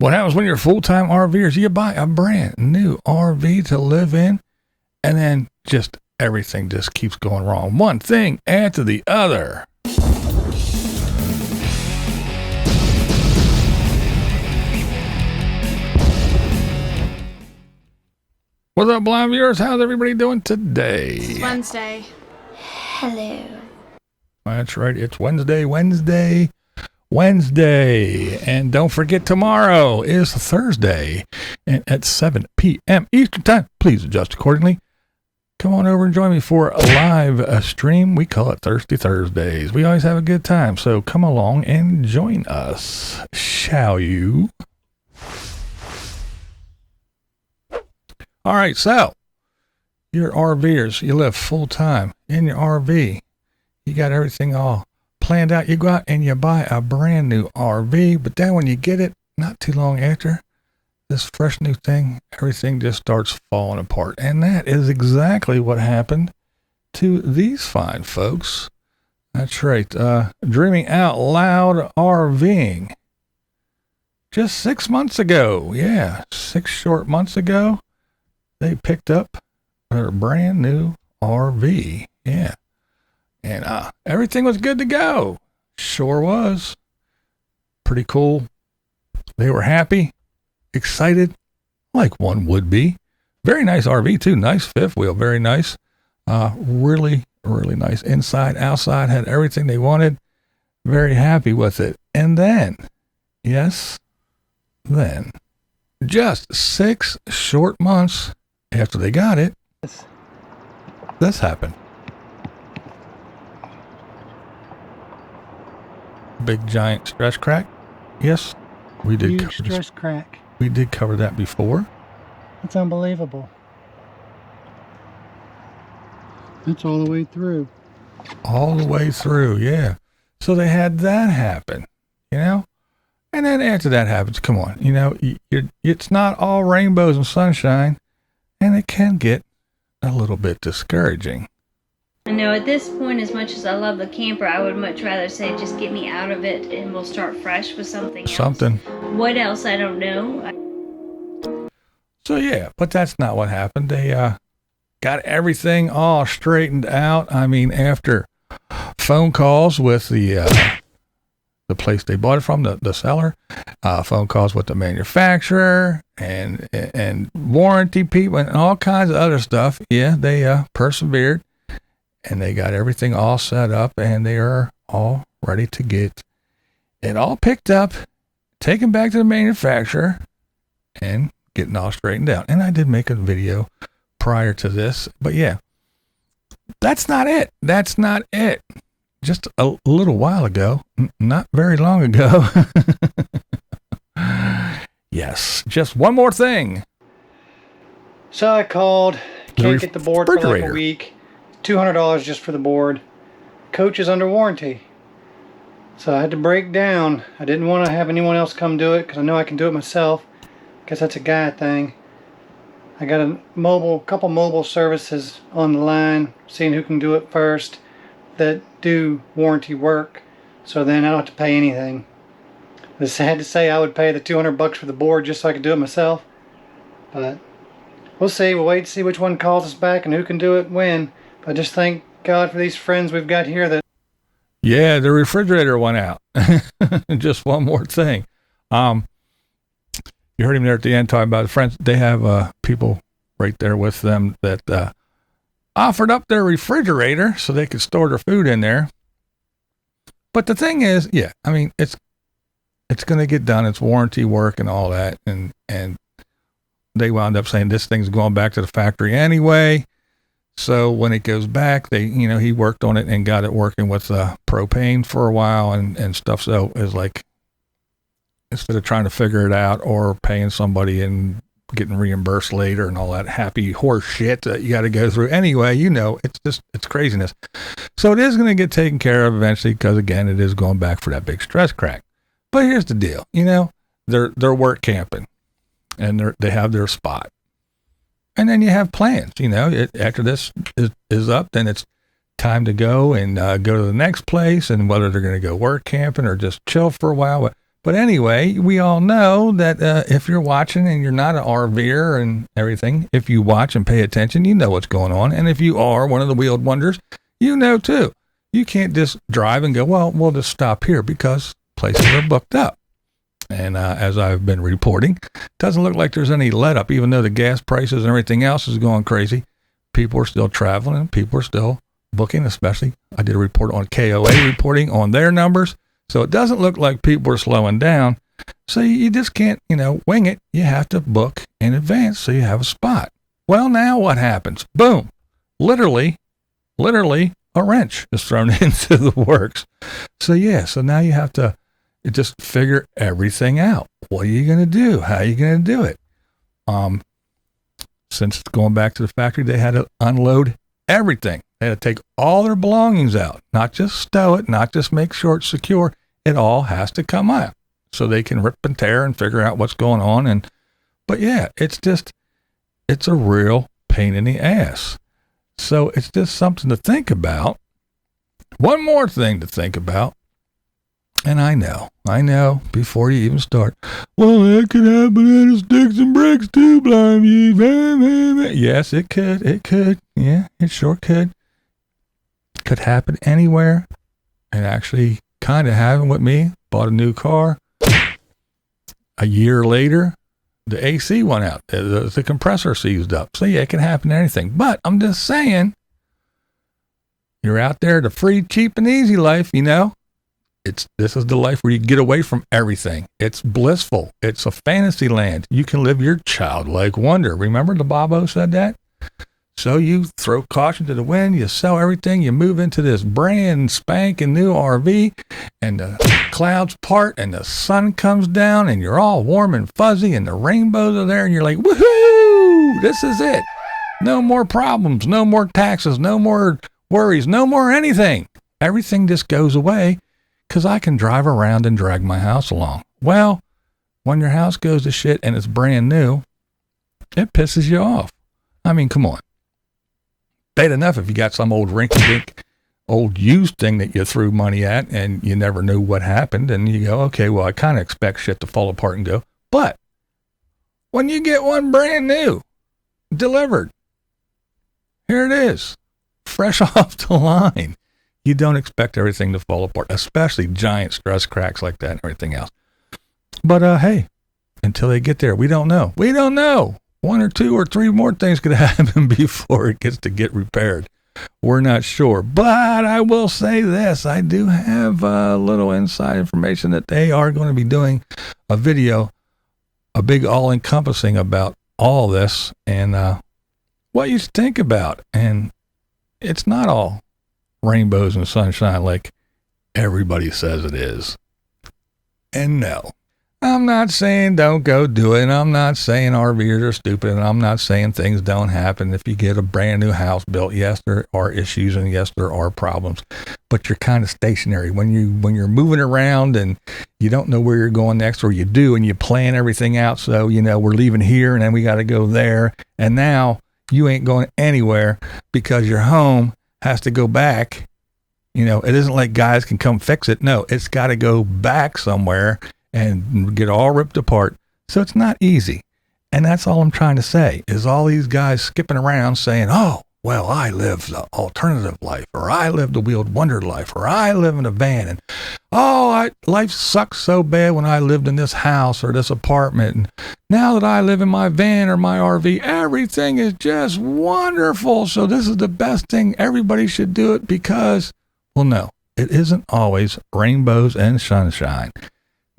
What happens when you're full-time RVers? You buy a brand new RV to live in, and then just everything just keeps going wrong. One thing after the other. What's up, blind viewers? How's everybody doing today? It's Wednesday. Hello. That's right. It's Wednesday. And don't forget, tomorrow is Thursday. And at 7 p.m. Eastern Time, please adjust accordingly. Come on over and join me for a live stream. We call it Thirsty Thursdays. We always have a good time. So come along and join us. Shall you? All right, so you're RVers. You live full time in your RV. You got everything all planned out. You go out and you buy a brand new RV, but then when you get it, not too long after, this fresh new thing, everything just starts falling apart. And that is exactly what happened to these fine folks. That's right. Dreaming Out Loud RVing. Just 6 months ago. Yeah, 6 short months ago. They picked up their brand new RV. Yeah. And everything was good to go. Sure was. Pretty cool. They were happy, excited, like one would be. Very nice RV too. Nice fifth wheel. Very nice. Really, really nice. Inside, outside, had everything they wanted. Very happy with it. And then, just 6 short months after they got it, this happened. Big giant stress crack. Yes, we did. Huge stress crack. We did cover that before. That's unbelievable. That's all the way through. All the way through, yeah. So they had that happen, you know? And then after that happens, come on, you know, it's not all rainbows and sunshine, and it can get a little bit discouraging. I know at this point, as much as I love the camper, I would much rather say just get me out of it and we'll start fresh with something else. What else? I don't know. So yeah, but that's not what happened. They got everything all straightened out. I mean, after phone calls with the place they bought it from, the seller, phone calls with the manufacturer and warranty people and all kinds of other stuff. Yeah, they persevered. And they got everything all set up, and they are all ready to get it all picked up, taken back to the manufacturer, and getting all straightened out. And I did make a video prior to this, but yeah, that's not it. That's not it. Just a little while ago, not very long ago. Yes, just one more thing. So I called, can't get the board for like a week. $200 just for the board. Coach is under warranty. So I had to break down. I didn't want to have anyone else come do it because I know I can do it myself. Because that's a guy thing. I got a couple mobile services on the line, seeing who can do it first that do warranty work. So then I don't have to pay anything. I had to say I would pay the $200 for the board just so I could do it myself. But we'll see. We'll wait and see which one calls us back and who can do it when. I just thank God for these friends we've got here that... Yeah, the refrigerator went out. Just one more thing. You heard him there at the end talking about the friends. They have people right there with them that offered up their refrigerator so they could store their food in there. But the thing is, yeah, I mean, it's going to get done. It's warranty work and all that. And they wound up saying this thing's going back to the factory anyway. So when it goes back, he worked on it and got it working with propane for a while and stuff. So it's like, instead of trying to figure it out or paying somebody and getting reimbursed later and all that happy horse shit that you got to go through anyway, it's craziness. So it is going to get taken care of eventually because, again, it is going back for that big stress crack. But here's the deal, they're work camping and they have their spot. And then you have plans, after this is up, then it's time to go and go to the next place, and whether they're going to go work camping or just chill for a while. But anyway, we all know that if you're watching and you're not an RVer and everything, if you watch and pay attention, you know what's going on. And if you are one of the wheeled wonders, you know too. You can't just drive and go, well, we'll just stop here because places are booked up. And as I've been reporting, it doesn't look like there's any let up, even though the gas prices and everything else is going crazy. People are still traveling and people are still booking, especially I did a report on KOA reporting on their numbers. So it doesn't look like people are slowing down. So you just can't, wing it. You have to book in advance so you have a spot. Well, now what happens? Boom. Literally, a wrench is thrown into the works. So now you have to just figure everything out. What are you going to do? How are you going to do it? Since going back to the factory, they had to unload everything. They had to take all their belongings out, not just stow it, not just make sure it's secure. It all has to come out so they can rip and tear and figure out what's going on. But yeah, it's a real pain in the ass. So it's just something to think about. One more thing to think about. And I know, before you even start, well, that could happen at sticks and bricks too, blind you. Yes, it could. Yeah, it sure could. Could happen anywhere. And actually kind of happened with me. Bought a new car. A year later, the AC went out. The compressor seized up. So yeah, it can happen to anything. But I'm just saying, you're out there, the free, cheap, and easy life, This is the life where you get away from everything. It's blissful. It's a fantasy land. You can live your childlike wonder. Remember the Bobo said that? So you throw caution to the wind, you sell everything, you move into this brand spanking new RV, and the clouds part and the sun comes down and you're all warm and fuzzy and the rainbows are there and you're like, woohoo, this is it. No more problems, no more taxes, no more worries, no more anything. Everything just goes away because I can drive around and drag my house along. Well, when your house goes to shit and it's brand new, it pisses you off. I mean, come on. Bad enough if you got some old rinky-dink, old used thing that you threw money at and you never knew what happened, and you go, okay, well, I kind of expect shit to fall apart and go. But when you get one brand new, delivered, here it is, fresh off the line. You don't expect everything to fall apart, especially giant stress cracks like that and everything else. But hey, until they get there, we don't know. We don't know. 1 or 2 or 3 more things could happen before it gets to get repaired. We're not sure. But I will say this. I do have a little inside information that they are going to be doing a video, a big all-encompassing about all this and what you think about. And it's not all rainbows and sunshine like everybody says it is. And no, I'm not saying don't go do it, and I'm not saying RVers are stupid, and I'm not saying things don't happen. If you get a brand new house built, yes, there are issues, and yes, there are problems, but you're kind of stationary. When you're moving around and you don't know where you're going next, or you do, and you plan everything out, so, we're leaving here, and then we got to go there, and now you ain't going anywhere because your home has to go back. It isn't like guys can come fix it. No, it's got to go back somewhere and get all ripped apart. So it's not easy. And that's all I'm trying to say is all these guys skipping around saying, oh, well, I live the alternative life, or I live the wheeled wonder life, or I live in a van, and life sucks so bad when I lived in this house or this apartment, and now that I live in my van or my RV, everything is just wonderful. So this is the best thing. Everybody should do it because, well, no, it isn't always rainbows and sunshine.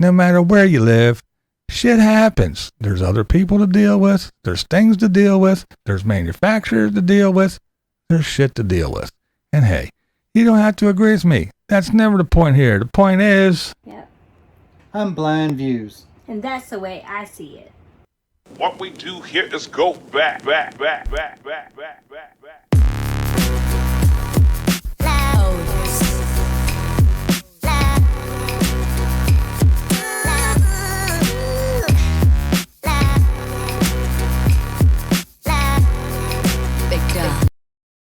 No matter where you live, shit happens. There's other people to deal with. There's things to deal with. There's manufacturers to deal with. There's shit to deal with. And hey, you don't have to agree with me. That's never the point here. The point is... Yep. I'm Blind Views. And that's the way I see it. What we do here is go back.